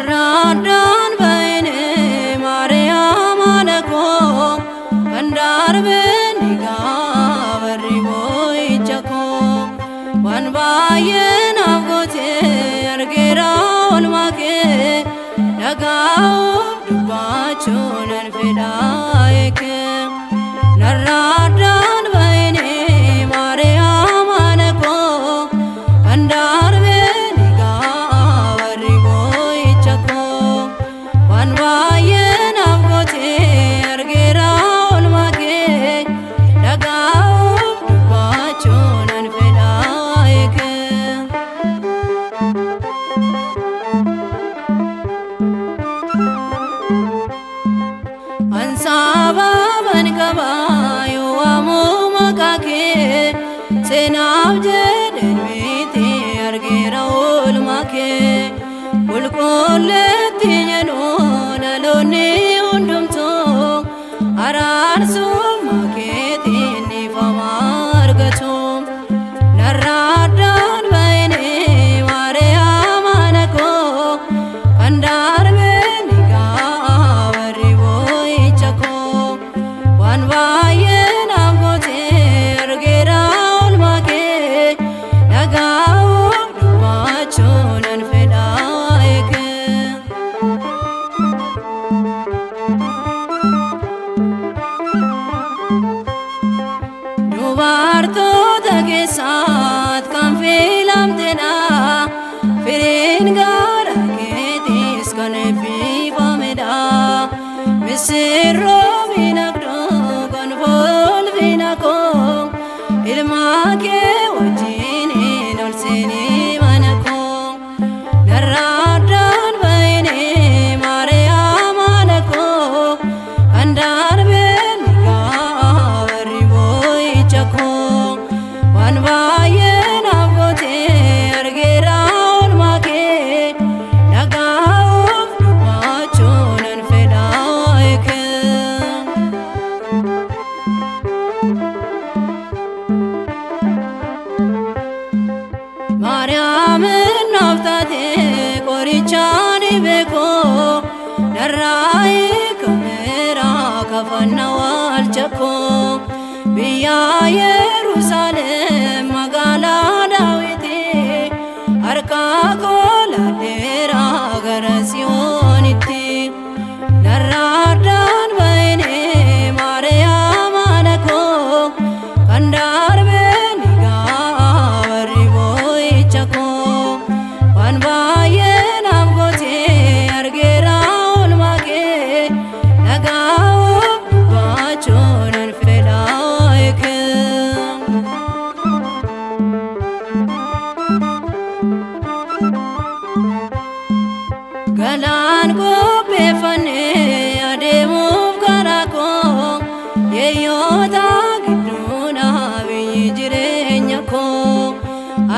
narraadhaan bayne Maariyaam anakoo kan darbeen dhiigaa warri boo'icha koo waan baay'ee naaf gootee argeera oolmaa kee dhaga'uuf dubbachuun nan fedhaa eekee narraadhaan bayne Maariyaam anakoo kan darbeen dhiigaa warri boo'icha koo waan baay'ee naaf gootee argeera oolmaa kee dhaga'uuf dubbachuun nan fedhaa eekee ansaababan qabaa yoo waamuu maqaa kee seenaaf jedheen miti argeera oolmaa kee qulqulleetti jedhu dhaloonni hundumtuu araarsuuf makeetiin dhiifamaa argatu narraadhaan bayne Maariyaam anakoo kan darbeen dhiigaa warri boo'icha koo waan baay'ee naaf gootee argeera oolmaa kee dhaga'uuf dubbachuun nan fedhaa eekee dubartoota keessaat kan filamtedha firiin garaa keetiis kan eebbifamedha misirroo miidhagduu kan fulfina koo ilmaa kee wajjin ol seenii mana koo narraadhaan bayne Maariyaam anakoo kan darbeen dhiigaa warri boo'icha koo waan baay'ee naaf gootee argeera oolmaa kee dhaga'uuf dubbachuun nan fedhaa eekee Maariyaamin naaf taatee qorichaa dhibee koo narraa hiikameera kafana waalcha koo biyya Yerusaalem magaalaa Daawit harka koo laadheera gara Siyoonitti narraadhaan bayne Maariyaam anakoo kan darbeen dhiigaa warri boo'icha koo waan baay'ee naaf gootee argeera oolmaa kee dhaga'uuf dubbachuun nan fedhaa eekee galaan qopheeffannee adeemuuf karaa koo yeeyyoota gidduu biyyi jireenya koo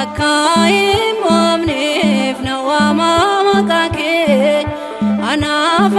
akka hin moofneef na waamaa maqaa kee anaaf